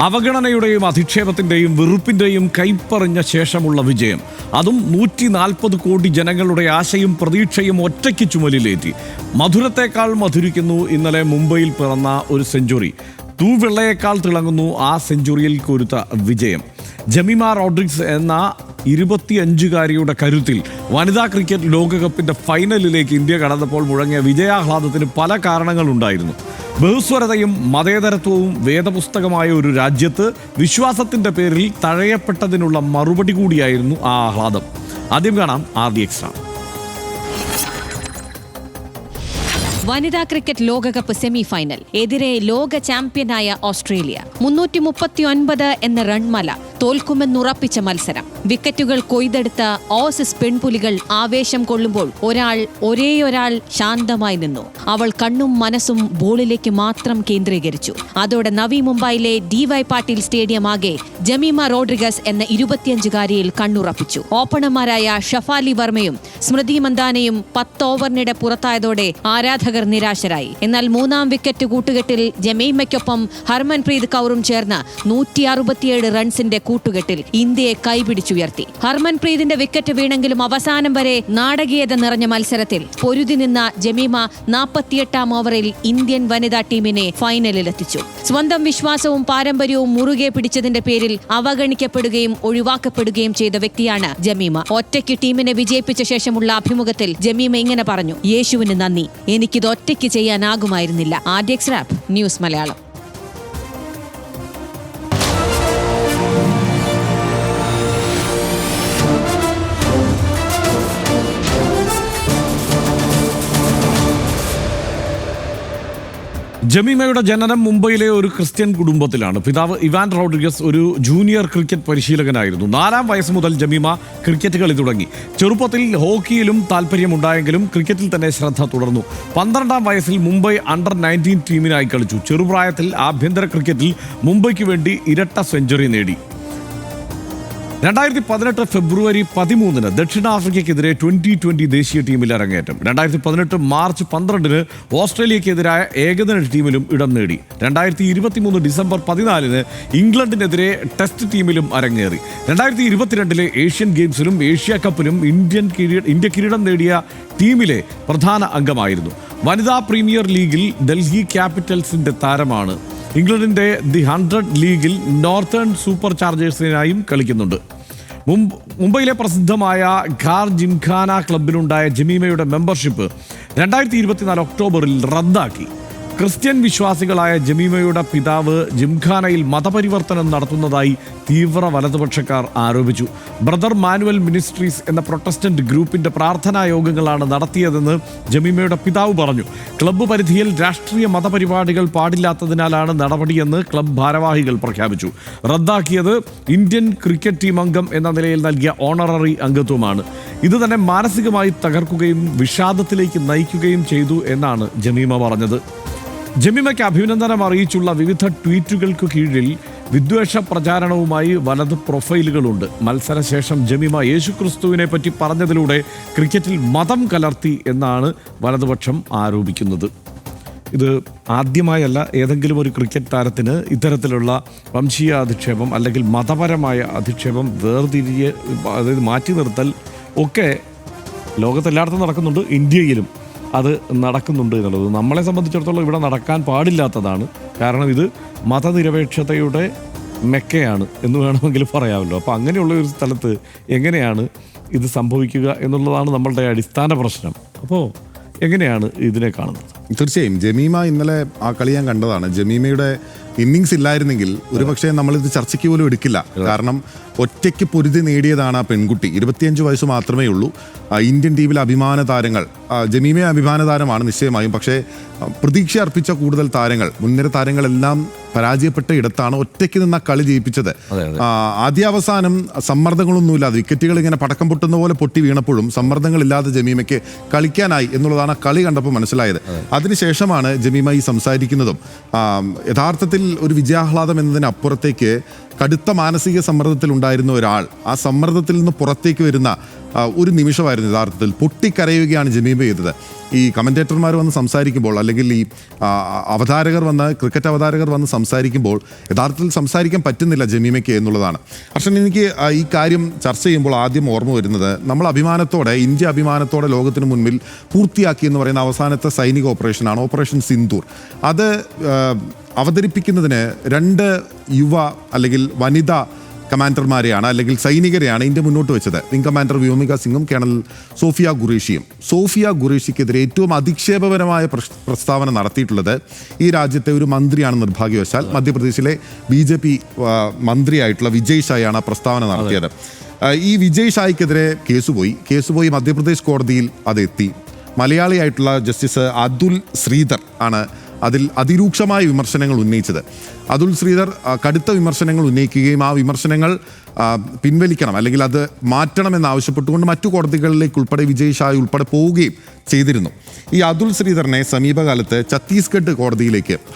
അവഗണനയുടെയും അധിക്ഷേപത്തിൻ്റെയും വെറുപ്പിൻ്റെയും കൈപ്പറിഞ്ഞ ശേഷമുള്ള വിജയം, അതും 140 കോടി ജനങ്ങളുടെ ആശയും പ്രതീക്ഷയും ഒറ്റയ്ക്ക് ചുമലിലേറ്റി. മധുരത്തേക്കാൾ മധുരിക്കുന്നു ഇന്നലെ മുംബൈയിൽ പിറന്ന ഒരു സെഞ്ചുറി. തൂവെള്ളയേക്കാൾ തിളങ്ങുന്നു ആ സെഞ്ചുറിയിൽ കൊരുത്ത വിജയം. ജമീമ റോഡ്രിഗ്സ് എന്ന 25-കാരിയുടെ കരുത്തിൽ വനിതാ ക്രിക്കറ്റ് ലോകകപ്പിൻ്റെ ഫൈനലിലേക്ക് ഇന്ത്യ കടന്നപ്പോൾ മുഴങ്ങിയ വിജയാഹ്ലാദത്തിന് പല കാരണങ്ങളുണ്ടായിരുന്നു. ബഹുസ്വരതയും മതേതരത്വവും വേദപുസ്തകമായ ഒരു രാജ്യത്ത് വിശ്വാസത്തിൻ്റെ പേരിൽ തഴയപ്പെട്ടതിനുള്ള മറുപടി കൂടിയായിരുന്നു ആ ആഹ്ലാദം. ആദ്യം കാണാം RD Extra. വനിതാ ക്രിക്കറ്റ് ലോകകപ്പ് സെമി ഫൈനൽ. എതിരെ ലോക ചാമ്പ്യനായ ഓസ്ട്രേലിയ. 339 എന്ന റൺമല. തോൽക്കുമെന്നുറപ്പിച്ച മത്സരം. വിക്കറ്റുകൾ കൊയ്തെടുത്ത ഓസീസ് പെൺപുലികൾ ആവേശം കൊള്ളുമ്പോൾ ഒരേയൊരാൾ ശാന്തമായി നിന്നു. അവൾ കണ്ണും മനസ്സും ബോളിലേക്ക് മാത്രം കേന്ദ്രീകരിച്ചു. അതോടെ നവി മുംബൈയിലെ DY പാട്ടീൽ സ്റ്റേഡിയം ആകെ ജമീമ റോഡ്രിഗസ് എന്ന 25-കാരിയിൽ കണ്ണുറപ്പിച്ചു. ഓപ്പണർമാരായ ഷഫാലി വർമ്മയും സ്മൃതി മന്ദാനയും 10 ഓവറിനിടെ പുറത്തായതോടെ ആരാധകർ നിരാശരായി. എന്നാൽ 3-ാം വിക്കറ്റ് കൂട്ടുകെട്ടിൽ ജമീമയ്ക്കൊപ്പം ഹർമൻപ്രീത് കൗറും ചേർന്ന് 167 റൺസിന്റെ കൂട്ടുകെട്ടിൽ ഇന്ത്യയെ കൈപിടിച്ചുയർത്തി. ഹർമൻപ്രീതിന്റെ വിക്കറ്റ് വീണെങ്കിലും അവസാനം വരെ നാടകീയത നിറഞ്ഞ മത്സരത്തിൽ പൊരുതി നിന്ന ജമീമ 48-ാം ഓവറിൽ ഇന്ത്യൻ വനിതാ ടീമിനെ ഫൈനലിലെത്തിച്ചു. സ്വന്തം വിശ്വാസവും പാരമ്പര്യവും മുറുകെ പിടിച്ചതിന്റെ പേരിൽ അവഗണിക്കപ്പെടുകയും ഒഴിവാക്കപ്പെടുകയും ചെയ്ത വ്യക്തിയാണ് ജമീമ. ഒറ്റയ്ക്ക് ടീമിനെ വിജയിപ്പിച്ച ശേഷമുള്ള അഭിമുഖത്തിൽ ജമീമ ഇങ്ങനെ പറഞ്ഞു: യേശുവിന് നന്ദി, എനിക്കിത് ഒറ്റയ്ക്ക് ചെയ്യാനാകുമായിരുന്നില്ല. RD Extra news Malayalam. ജമീമയുടെ ജനനം മുംബൈയിലെ ഒരു ക്രിസ്ത്യൻ കുടുംബത്തിലാണ്. പിതാവ് ഇവാൻ റോഡ്രിഗസ് ഒരു ജൂനിയർ ക്രിക്കറ്റ് പരിശീലകനായിരുന്നു. 4-ാം വയസ്സ് മുതൽ ജമീമ ക്രിക്കറ്റ് കളി തുടങ്ങി. ചെറുപ്പത്തിൽ ഹോക്കിയിലും താല്പര്യമുണ്ടായെങ്കിലും ക്രിക്കറ്റിൽ തന്നെ ശ്രദ്ധ തുടർന്നു. 12-ാം വയസ്സിൽ മുംബൈ അണ്ടർ-19 ടീമിനായി കളിച്ചു. ചെറുപ്രായത്തിൽ ആഭ്യന്തര ക്രിക്കറ്റിൽ മുംബൈക്ക് വേണ്ടി ഇരട്ട സെഞ്ചുറി നേടി. 2018 ഫെബ്രുവരി 13 ദക്ഷിണാഫ്രിക്കയ്ക്കെതിരെ 2020 ദേശീയ ടീമിൽ അരങ്ങേറ്റം. 2018 മാർച്ച് 12 ഓസ്ട്രേലിയക്കെതിരായ ഏകദിന ടീമിലും ഇടം നേടി. 2023 ഡിസംബർ 14 ഇംഗ്ലണ്ടിനെതിരെ ടെസ്റ്റ് ടീമിലും അരങ്ങേറി. 2022 ഏഷ്യൻ ഗെയിംസിലും ഏഷ്യ കപ്പിലും ഇന്ത്യ കിരീടം നേടിയ ടീമിലെ പ്രധാന അംഗമായിരുന്നു. വനിതാ പ്രീമിയർ ലീഗിൽ ഡൽഹി ക്യാപിറ്റൽസിന്റെ താരമാണ്. ഇംഗ്ലണ്ടിന്റെ ദി 100 ലീഗിൽ നോർത്തേൺ സൂപ്പർ ചാർജേഴ്സിനായും കളിക്കുന്നുണ്ട്. മുംബൈയിലെ പ്രസിദ്ധമായ ഖാർ ജിംഖാന ക്ലബിലുണ്ടായ ജമീമയുടെ മെമ്പർഷിപ്പ് 2024 ഒക്ടോബറിൽ റദ്ദാക്കി. ക്രിസ്ത്യൻ വിശ്വാസികളായ ജമീമയുടെ പിതാവ് ജിംഖാനയിൽ മതപരിവർത്തനം നടത്തുന്നതായി തീവ്ര വലതുപക്ഷക്കാർ ആരോപിച്ചു. ബ്രദർ മാനുവൽ മിനിസ്ട്രീസ് എന്ന പ്രൊട്ടസ്റ്റന്റ് ഗ്രൂപ്പിന്റെ പ്രാർത്ഥനാ യോഗങ്ങളാണ് നടത്തിയതെന്ന് ജമീമയുടെ പിതാവ് പറഞ്ഞു. ക്ലബ്ബ് പരിധിയിൽ രാഷ്ട്രീയ മതപരിപാടികൾ പാടില്ലാത്തതിനാലാണ് നടപടിയെന്ന് ക്ലബ്ബ് ഭാരവാഹികൾ പ്രഖ്യാപിച്ചു. റദ്ദാക്കിയത് ഇന്ത്യൻ ക്രിക്കറ്റ് ടീം അംഗം എന്ന നിലയിൽ നൽകിയ ഓണററി അംഗത്വമാണ്. ഇത് തന്നെ മാനസികമായി തകർക്കുകയും വിഷാദത്തിലേക്ക് നയിക്കുകയും ചെയ്തു എന്നാണ് ജമീമ പറഞ്ഞത്. ജമീമയ്ക്ക് അഭിനന്ദനം അറിയിച്ചുള്ള വിവിധ ട്വീറ്റുകൾക്ക് കീഴിൽ വിദ്വേഷ പ്രചാരണവുമായി വലത് പ്രൊഫൈലുകളുണ്ട്. മത്സരശേഷം ജമീമ യേശുക്രിസ്തുവിനെ പറ്റി പറഞ്ഞതിലൂടെ ക്രിക്കറ്റിൽ മതം കലർത്തി എന്നാണ് വലതുപക്ഷം ആരോപിക്കുന്നത്. ഇത് ആദ്യമായല്ല ഏതെങ്കിലും ഒരു ക്രിക്കറ്റ് താരത്തിന് ഇത്തരത്തിലുള്ള വംശീയ അധിക്ഷേപം അല്ലെങ്കിൽ മതപരമായ അധിക്ഷേപം അതായത് മാറ്റി നിർത്തൽ ഒക്കെ ലോകത്തെല്ലായിടത്തും നടക്കുന്നുണ്ട്. ഇന്ത്യയിലും അത് നടക്കുന്നുണ്ട് എന്നുള്ളത് നമ്മളെ സംബന്ധിച്ചിടത്തോളം ഇവിടെ നടക്കാൻ പാടില്ലാത്തതാണ്. കാരണം ഇത് മതനിരപേക്ഷതയുടെ മെക്കയാണ് എന്ന് വേണമെങ്കിൽ പറയാമല്ലോ. അപ്പോൾ അങ്ങനെയുള്ള ഒരു സ്ഥലത്ത് എങ്ങനെയാണ് ഇത് സംഭവിക്കുക എന്നുള്ളതാണ് നമ്മളുടെ അടിസ്ഥാന പ്രശ്നം. അപ്പോൾ എങ്ങനെയാണ് ഇതിനെ കാണുന്നത്? തീർച്ചയായും ജമീമ ഇന്നലെ ആ കളി ഞാൻ കണ്ടതാണ്. ജമീമയുടെ ഇന്നിങ്സ് ഇല്ലായിരുന്നെങ്കിൽ ഒരുപക്ഷെ നമ്മളിത് ചർച്ചയ്ക്ക് പോലും എടുക്കില്ല. കാരണം ഒറ്റയ്ക്ക് പൊരുതി നേടിയതാണ് ആ പെൺകുട്ടി. 25 വയസ്സ് മാത്രമേ ഉള്ളൂ. ഇന്ത്യൻ ടീമിലെ അഭിമാന താരങ്ങൾ, ജമീമയെ അഭിമാന താരമാണ് നിശ്ചയമായും. പക്ഷേ പ്രതീക്ഷ അർപ്പിച്ച കൂടുതൽ താരങ്ങൾ, മുൻനിര താരങ്ങളെല്ലാം പരാജയപ്പെട്ട ഇടത്താണ് ഒറ്റയ്ക്ക് നിന്ന് കളി ജയിപ്പിച്ചത്. ആദ്യാവസാനം സമ്മർദ്ദങ്ങളൊന്നുമില്ലാതെ വിക്കറ്റുകൾ ഇങ്ങനെ പടക്കം പൊട്ടുന്ന പോലെ പൊട്ടി വീണപ്പോഴും സമ്മർദ്ദങ്ങളില്ലാതെ ജമീമയ്ക്ക് കളിക്കാനായി എന്നുള്ളതാണ് കളി കണ്ടപ്പോൾ മനസ്സിലായത്. അതിനുശേഷമാണ് ജമീമ ഈ സംസാരിക്കുന്നതും. യഥാർത്ഥത്തിൽ ഒരു വിജയാഹ്ലാദം എന്നതിനപ്പുറത്തേക്ക് കടുത്ത മാനസിക സമ്മർദ്ദത്തിൽ ഉണ്ടായിരുന്ന ഒരാൾ ആ സമ്മർദ്ദത്തിൽ നിന്ന് പുറത്തേക്ക് വരുന്ന ഒരു നിമിഷമായിരുന്നു യഥാർത്ഥത്തിൽ. പൊട്ടിക്കരയുകയാണ് ജമീമ ചെയ്തത്. ഈ കമൻറ്റേറ്റർമാർ വന്ന് സംസാരിക്കുമ്പോൾ, അല്ലെങ്കിൽ ഈ ക്രിക്കറ്റ് അവതാരകർ വന്ന് സംസാരിക്കുമ്പോൾ യഥാർത്ഥത്തിൽ സംസാരിക്കാൻ പറ്റുന്നില്ല ജമീമയ്ക്ക് എന്നുള്ളതാണ്. പക്ഷേ എനിക്ക് ഈ കാര്യം ചർച്ച ചെയ്യുമ്പോൾ ആദ്യം ഓർമ്മ വരുന്നത്, നമ്മൾ ഇന്ത്യ അഭിമാനത്തോടെ ലോകത്തിന് മുൻപിൽ പൂർത്തിയാക്കി എന്ന് പറയുന്ന അവസാനത്തെ സൈനിക ഓപ്പറേഷനാണ് ഓപ്പറേഷൻ സിന്ദൂർ. അത് അവതരിപ്പിക്കുന്നതിന് 2 യുവ അല്ലെങ്കിൽ വനിതാ കമാൻഡർമാരെയാണ്, അല്ലെങ്കിൽ സൈനികരെയാണ് ഇന്ത്യ മുന്നോട്ട് വെച്ചത്. വിംഗ് കമാൻഡർ വ്യോമിക സിംഗും കേണൽ സോഫിയ ഖുറേഷിയും. സോഫിയ ഖുറേഷിക്കെതിരെ ഏറ്റവും അധിക്ഷേപകരമായ പ്രസ്താവന നടത്തിയിട്ടുള്ളത് ഈ രാജ്യത്തെ ഒരു മന്ത്രിയാണ്. നിർഭാഗ്യവശാൽ മധ്യപ്രദേശിലെ BJP മന്ത്രിയായിട്ടുള്ള വിജയ് ഷായാണ് ആ പ്രസ്താവന നടത്തിയത്. ഈ വിജയ് ഷായ്ക്കെതിരെ കേസുപോയി മധ്യപ്രദേശ് കോടതിയിൽ അതെത്തി. മലയാളിയായിട്ടുള്ള ജസ്റ്റിസ് അതുൽ ശ്രീധർ ആണ് അതിൽ അതിരൂക്ഷമായ വിമർശനങ്ങൾ ഉന്നയിച്ചത്. അതുൽ ശ്രീധർ കടുത്ത വിമർശനങ്ങൾ ഉന്നയിക്കുകയും ആ വിമർശനങ്ങൾ പിൻവലിക്കണം, അല്ലെങ്കിൽ അത് മാറ്റണമെന്നാവശ്യപ്പെട്ടുകൊണ്ട് മറ്റു കോടതികളിലേക്ക് ഉൾപ്പെടെ വിജയ് ഷായ് ഉൾപ്പെടെ പോവുകയും ചെയ്തിരുന്നു. ഈ അതുൽ ശ്രീധറിനെ സമീപകാലത്ത് ഛത്തീസ്ഗഡ്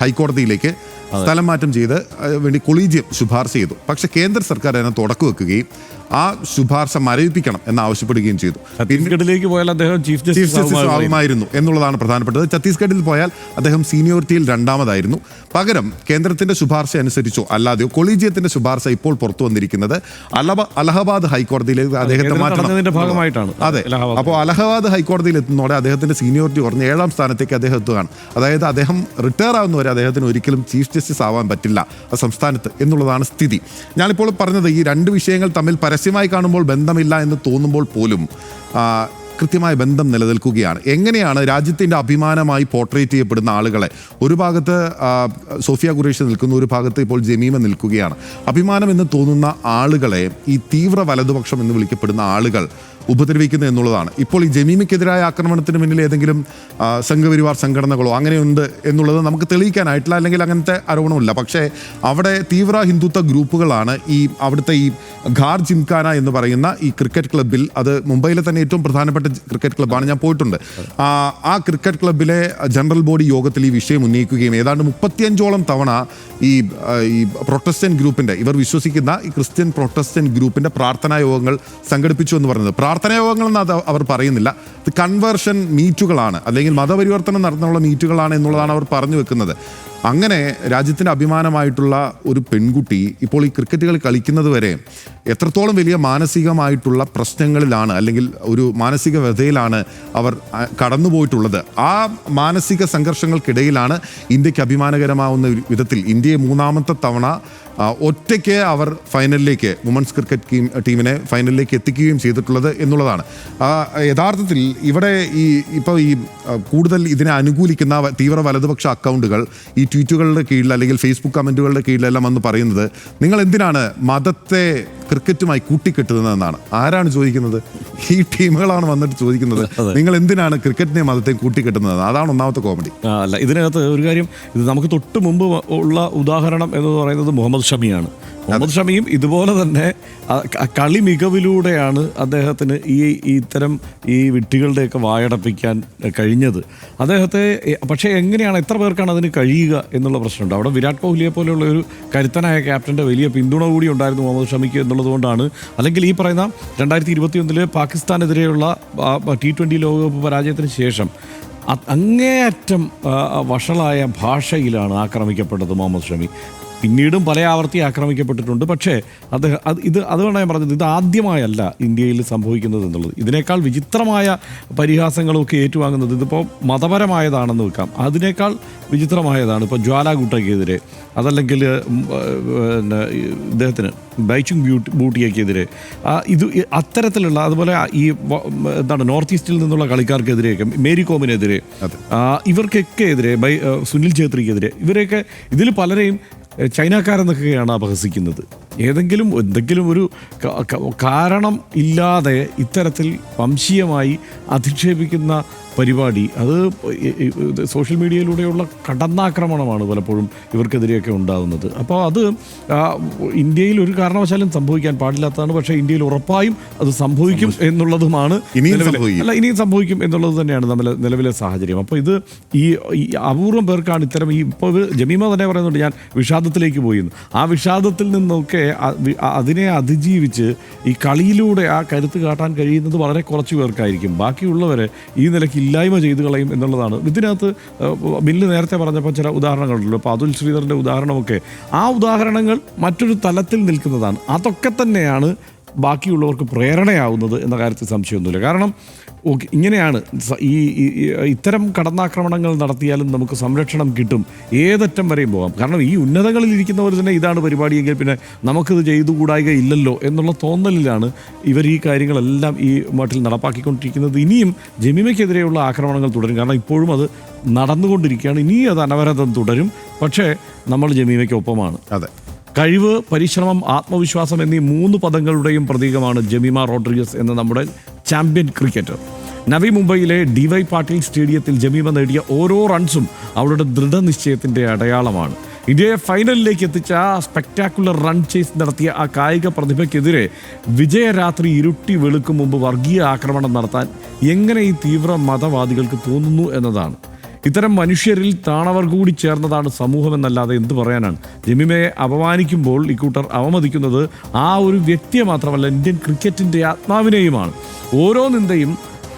ഹൈക്കോടതിയിലേക്ക് സ്ഥലം മാറ്റം ചെയ്ത് വേണ്ടി കൊളീജിയം ശുപാർശ ചെയ്തു. പക്ഷേ കേന്ദ്ര സർക്കാർ അതിനകത്ത് ഉടക്കു വെക്കുകയും ആ ശുപാർശ മരവിപ്പിക്കണം എന്നാവശ്യപ്പെടുകയും ചെയ്തു. ഛത്തീസ്ഗഡിലേക്ക് പോയാൽ അദ്ദേഹം ചീഫ് ജസ്റ്റിസ് ആവുമായിരുന്നു എന്നുള്ളതാണ് പ്രധാനപ്പെട്ടത്. ഛത്തീസ്ഗഡിൽ പോയാൽ അദ്ദേഹം സീനിയോറിറ്റിയിൽ 2ാമതായിരുന്നു. പകരം കേന്ദ്രത്തിന്റെ ശുപാർശ അനുസരിച്ചോ അല്ലാതെയോ കൊളീജിയത്തിന്റെ ശുപാർശ ഇപ്പോൾ പുറത്തു വന്നിരിക്കുന്നത് അലഹബാദ് ഹൈക്കോടതിയിലേക്ക് അദ്ദേഹത്തെ മാറ്റുന്നതിന്റെ ഭാഗമായിട്ടാണ്. അതെ, അപ്പോൾ അലഹബാദ് ഹൈക്കോടതിയിൽ എത്തുന്നതോടെ അദ്ദേഹത്തിന്റെ സീനിയോറിറ്റി കുറഞ്ഞ് 7ാം സ്ഥാനത്തേക്ക് അദ്ദേഹം എത്തുകയാണ്. അതായത് അദ്ദേഹം റിട്ടയർ ആവുന്നവരെ അദ്ദേഹത്തിന് ഒരിക്കലും ചീഫ് ജസ്റ്റിസ് ആവാൻ പറ്റില്ല ആ സംസ്ഥാനത്ത് എന്നുള്ളതാണ് സ്ഥിതി. ഞാനിപ്പോൾ പറഞ്ഞത് ഈ 2 വിഷയങ്ങൾ തമ്മിൽ പരസ്യമായി കാണുമ്പോൾ ബന്ധമില്ല എന്ന് തോന്നുമ്പോൾ പോലും കൃത്യമായ ബന്ധം നിലനിൽക്കുകയാണ്. എങ്ങനെയാണ് രാജ്യത്തിൻ്റെ അഭിമാനമായി പോർട്രേറ്റ് ചെയ്യപ്പെടുന്ന ആളുകളെ, ഒരു ഭാഗത്ത് സോഫിയ ഖുറേഷി നിൽക്കുന്നു, ഒരു ഭാഗത്ത് ഇപ്പോൾ ജമീമ നിൽക്കുകയാണ്. അഭിമാനം എന്ന് തോന്നുന്ന ആളുകളെ ഈ തീവ്ര വലതുപക്ഷം എന്ന് വിളിക്കപ്പെടുന്ന ആളുകൾ ഉപദ്രവിക്കുന്നത് എന്നുള്ളതാണ്. ഇപ്പോൾ ഈ ജമീമയ്ക്കെതിരായ ആക്രമണത്തിന് പിന്നിൽ ഏതെങ്കിലും സംഘപരിവാർ സംഘടനകളോ അങ്ങനെയുണ്ട് എന്നുള്ളത് നമുക്ക് തെളിയിക്കാനായിട്ടില്ല, അല്ലെങ്കിൽ അങ്ങനത്തെ ആരോപണമില്ല. പക്ഷേ അവിടെ തീവ്ര ഹിന്ദുത്വ ഗ്രൂപ്പുകളാണ് അവിടുത്തെ ഈ ഘാർ ജിംഖാന എന്ന് പറയുന്ന ഈ ക്രിക്കറ്റ് ക്ലബ്ബിൽ, അത് മുംബൈയിലെ തന്നെ ഏറ്റവും പ്രധാനപ്പെട്ട ക്രിക്കറ്റ് ക്ലബ്ബാണ്, ഞാൻ പോയിട്ടുണ്ട്. ആ ക്രിക്കറ്റ് ക്ലബ്ബിലെ ജനറൽ ബോഡി യോഗത്തിൽ ഈ വിഷയം ഉന്നയിക്കുകയും ഏതാണ്ട് 35ഓളം തവണ ഈ പ്രൊട്ടസ്റ്റന്റ് ഗ്രൂപ്പിൻ്റെ, ഇവർ വിശ്വസിക്കുന്ന ഈ ക്രിസ്ത്യൻ പ്രൊട്ടസ്റ്റന്റ് ഗ്രൂപ്പിൻ്റെ പ്രാർത്ഥനാ യോഗങ്ങൾ സംഘടിപ്പിച്ചു എന്ന് പറയുന്നത്. പ്രാർത്ഥനാ യോഗങ്ങളെന്ന് അത് അവർ പറയുന്നില്ല, ഇത് കൺവേർഷൻ മീറ്റുകളാണ്, അല്ലെങ്കിൽ മതപരിവർത്തനം നടത്താനുള്ള മീറ്റുകളാണ് എന്നുള്ളതാണ് അവർ പറഞ്ഞു വെക്കുന്നത്. അങ്ങനെ രാജ്യത്തിൻ്റെ അഭിമാനമായിട്ടുള്ള ഒരു പെൺകുട്ടി ഇപ്പോൾ ഈ ക്രിക്കറ്റ് കളി കളിക്കുന്നത് വരെ എത്രത്തോളം വലിയ മാനസികമായിട്ടുള്ള പ്രശ്നങ്ങളിലാണ്, അല്ലെങ്കിൽ ഒരു മാനസിക വ്യഥയിലാണ് അവർ കടന്നുപോയിട്ടുള്ളത്. ആ മാനസിക സംഘർഷങ്ങൾക്കിടയിലാണ് ഇന്ത്യക്ക് അഭിമാനകരമാവുന്ന വിധത്തിൽ ഇന്ത്യയെ 3ാമത്തെ തവണ ഒറ്റയ്ക്ക് അവർ ഫൈനലിലേക്ക്, വുമൺസ് ക്രിക്കറ്റ് ടീമിനെ ഫൈനലിലേക്ക് എത്തിക്കുകയും ചെയ്തിട്ടുള്ളത് എന്നുള്ളതാണ്. യഥാർത്ഥത്തിൽ ഇവിടെ ഇപ്പോൾ കൂടുതൽ ഇതിനെ അനുകൂലിക്കുന്ന തീവ്ര വലതുപക്ഷ അക്കൗണ്ടുകൾ ഈ ട്വീറ്റുകളുടെ കീഴിൽ, അല്ലെങ്കിൽ ഫേസ്ബുക്ക് കമൻറ്റുകളുടെ കീഴിലെല്ലാം വന്ന് പറയുന്നത്, നിങ്ങൾ എന്തിനാണ് മതത്തെ ക്രിക്കറ്റുമായി കൂട്ടിക്കെട്ടുന്നതെന്നാണ്. ആരാണ് ചോദിക്കുന്നത്? ഈ ടീമുകളാണ് വന്നിട്ട് ചോദിക്കുന്നത്, നിങ്ങൾ എന്തിനാണ് ക്രിക്കറ്റിനെ മതത്തെ കൂട്ടിക്കെട്ടുന്നത്? അതാണ് ഒന്നാമത്തെ കോമഡി. അല്ല, ഇതിനകത്ത് ഒരു കാര്യം, ഇത് നമുക്ക് തൊട്ട് മുമ്പ് ഉള്ള ഉദാഹരണം എന്ന് പറയുന്നത് മുഹമ്മദ് ഷമിയാണ്. മുഹമ്മദ് ഷമിയും ഇതുപോലെ തന്നെ കളി മികവിലൂടെയാണ് അദ്ദേഹത്തിന് ഇത്തരം വിട്ടികളുടെയൊക്കെ വായടപ്പിക്കാൻ കഴിഞ്ഞത്. അദ്ദേഹത്തെ പക്ഷേ എങ്ങനെയാണ്, എത്ര പേർക്കാണ് അതിന് കഴിയുക എന്നുള്ള പ്രശ്നമുണ്ട്. അവിടെ വിരാട് കോഹ്ലിയെ പോലെയുള്ള ഒരു കരുത്തനായ ക്യാപ്റ്റൻ്റെ വലിയ പിന്തുണ കൂടി ഉണ്ടായിരുന്നു മുഹമ്മദ് ഷമിക്ക് എന്നുള്ളതുകൊണ്ടാണ്. അല്ലെങ്കിൽ ഈ പറയുന്ന 2021 പാകിസ്ഥാനെതിരെയുള്ള T20 ലോകകപ്പ് പരാജയത്തിന് ശേഷം അങ്ങേയറ്റം വഷളായ ഭാഷയിലാണ് ആക്രമിക്കപ്പെട്ടത് മുഹമ്മദ് ഷമി. പിന്നീടും പല ആവർത്തി ആക്രമിക്കപ്പെട്ടിട്ടുണ്ട്. പക്ഷേ അതുകൊണ്ടാണ് ഞാൻ പറഞ്ഞത്, ഇത് ആദ്യമായല്ല ഇന്ത്യയിൽ സംഭവിക്കുന്നത് എന്നുള്ളത്. ഇതിനേക്കാൾ വിചിത്രമായ പരിഹാസങ്ങളൊക്കെ ഏറ്റുവാങ്ങുന്നത്, ഇതിപ്പോൾ മതപരമായതാണെന്ന് വെക്കാം, അതിനേക്കാൾ വിചിത്രമായതാണ് ഇപ്പോൾ ജ്വാല ഗുട്ടയ്ക്കെതിരെ, അതല്ലെങ്കിൽ ഇദ്ദേഹത്തിന് ബൈച്ചുങ് ബൂട്ടിയക്കെതിരെ, അത്തരത്തിലുള്ള, അതുപോലെ നോർത്ത് ഈസ്റ്റിൽ നിന്നുള്ള കളിക്കാർക്കെതിരെയൊക്കെ, മേരി കോമിനെതിരെ, ഇവർക്കൊക്കെ എതിരെ, സുനിൽ ഛേത്രിക്കെതിരെ, ഇവരെയൊക്കെ ഇതിൽ പലരെയും ചൈനക്കാരെന്നൊക്കെയാണ് അപഹസിക്കുന്നത്. എന്തെങ്കിലും ഒരു കാരണം ഇല്ലാതെ ഇത്തരത്തിൽ വംശീയമായി അധിക്ഷേപിക്കുന്ന പരിപാടി അത് സോഷ്യൽ മീഡിയയിലൂടെയുള്ള കടന്നാക്രമണമാണ് പലപ്പോഴും ഇവർക്കെതിരെയൊക്കെ ഉണ്ടാകുന്നത്. അപ്പോൾ അത് ഇന്ത്യയിൽ ഒരു കാരണവശാലും സംഭവിക്കാൻ പാടില്ലാത്തതാണ്. പക്ഷേ ഇന്ത്യയിൽ ഉറപ്പായും അത് സംഭവിക്കും എന്നുള്ളതുമാണ്, ഇനിയും സംഭവിക്കും എന്നുള്ളത് തന്നെയാണ് നിലവിലെ സാഹചര്യം. അപ്പോൾ ഇത് ഈ അപൂർവം പേർക്കാണ് ഇത്തരം ഇപ്പോൾ ജമീമ തന്നെ പറയുന്നുണ്ട് ഞാൻ വിഷാദത്തിലേക്ക് പോയിരുന്നു. ആ വിഷാദത്തിൽ നിന്നൊക്കെ അതിനെ അതിജീവിച്ച് ഈ കളിയിലൂടെ ആ കരുത്ത് കാട്ടാൻ കഴിയുന്നത് വളരെ കുറച്ച് പേർക്കായിരിക്കും. ബാക്കിയുള്ളവരെ ഈ നിലയ്ക്ക് ഇല്ലായ്മ ചെയ്തു കളയും എന്നുള്ളതാണ്. ഇതിനകത്ത് ബില്ല് നേരത്തെ പറഞ്ഞപ്പോൾ ചില ഉദാഹരണങ്ങളുണ്ടല്ലോ. ഇപ്പോൾ അതുൽ ശ്രീധറിൻ്റെ ഉദാഹരണമൊക്കെ ആ ഉദാഹരണങ്ങൾ മറ്റൊരു തലത്തിൽ നിൽക്കുന്നതാണ്. അതൊക്കെ തന്നെയാണ് ബാക്കിയുള്ളവർക്ക് പ്രേരണയാവുന്നത് എന്ന കാര്യത്തിൽ സംശയമൊന്നുമില്ല. കാരണം ഇങ്ങനെയാണ് ഇത്തരം കടന്നാക്രമണങ്ങൾ നടത്തിയാലും നമുക്ക് സംരക്ഷണം കിട്ടും, ഏതറ്റം വരെയും പോകാം. കാരണം ഈ ഉന്നതങ്ങളിൽ ഇരിക്കുന്നവർ തന്നെ ഇതാണ് പരിപാടിയെങ്കിൽ പിന്നെ നമുക്കിത് ചെയ്തുകൂടായിക ഇല്ലല്ലോ എന്നുള്ള തോന്നലിലാണ് ഇവർ ഈ കാര്യങ്ങളെല്ലാം ഈ മട്ടിൽ നടപ്പാക്കിക്കൊണ്ടിരിക്കുന്നത്. ഇനിയും ജമീമയ്ക്കെതിരെയുള്ള ആക്രമണങ്ങൾ തുടരും. കാരണം ഇപ്പോഴും അത് നടന്നുകൊണ്ടിരിക്കുകയാണ്. ഇനിയും അത് അനവരതം തുടരും. പക്ഷേ നമ്മൾ ജമീമയ്ക്കൊപ്പമാണ്. അതെ, കഴിവ്, പരിശ്രമം, ആത്മവിശ്വാസം എന്നീ 3 പദങ്ങളുടെയും പ്രതീകമാണ് ജമീമ റോഡ്രിഗസ് എന്ന നമ്മുടെ ചാമ്പ്യൻ ക്രിക്കറ്റർ. നവി മുംബൈയിലെ DY പാട്ടീൽ സ്റ്റേഡിയത്തിൽ ജമീമ നേടിയ ഓരോ റൺസും അവരുടെ ദൃഢനിശ്ചയത്തിൻ്റെ അടയാളമാണ്. ഇന്ത്യയെ ഫൈനലിലേക്ക് എത്തിച്ച ആ സ്പെക്ടാക്കുലർ റൺ ചേസ് നടത്തിയ ആ കായിക പ്രതിഭയ്ക്കെതിരെ വിജയരാത്രി ഇരുട്ടി വെളുക്കും മുമ്പ് വർഗീയ ആക്രമണം നടത്താൻ എങ്ങനെ ഈ തീവ്ര മതവാദികൾക്ക് തോന്നുന്നു എന്നതാണ്. ഇത്തരം മനുഷ്യരിൽ താണവർ കൂടി ചേർന്നതാണ് സമൂഹമെന്നല്ലാതെ എന്ത് പറയാനാണ്. ജമീമയെ അപമാനിക്കുമ്പോൾ ഇക്കൂട്ടർ അവമതിക്കുന്നത് ആ ഒരു വ്യക്തിയെ മാത്രമല്ല, ഇന്ത്യൻ ക്രിക്കറ്റിൻ്റെ ആത്മാവിനെയുമാണ്. ഓരോ നിന്ദയും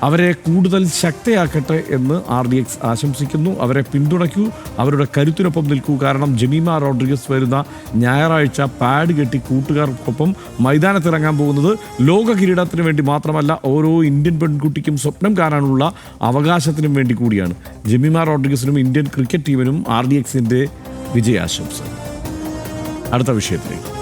അവരെ കൂടുതൽ ശക്തയാക്കട്ടെ എന്ന് RDX ആശംസിക്കുന്നു. അവരെ പിന്തുണയ്ക്കൂ, അവരുടെ കരുത്തിനൊപ്പം നിൽക്കൂ. കാരണം ജമീമ റോഡ്രിഗസ് വരുന്ന ഞായറാഴ്ച പാഡ് കെട്ടി കൂട്ടുകാർക്കൊപ്പം മൈതാനത്തിറങ്ങാൻ പോകുന്നത് ലോക കിരീടത്തിന് വേണ്ടി മാത്രമല്ല, ഓരോ ഇന്ത്യൻ പെൺകുട്ടിക്കും സ്വപ്നം കാണാനുള്ള അവകാശത്തിനും വേണ്ടി കൂടിയാണ്. ജമീമ റോഡ്രിഗസിനും ഇന്ത്യൻ ക്രിക്കറ്റ് ടീമിനും RDXൻ്റെ വിജയാശംസ. അടുത്ത വിഷയത്തിലേക്ക്.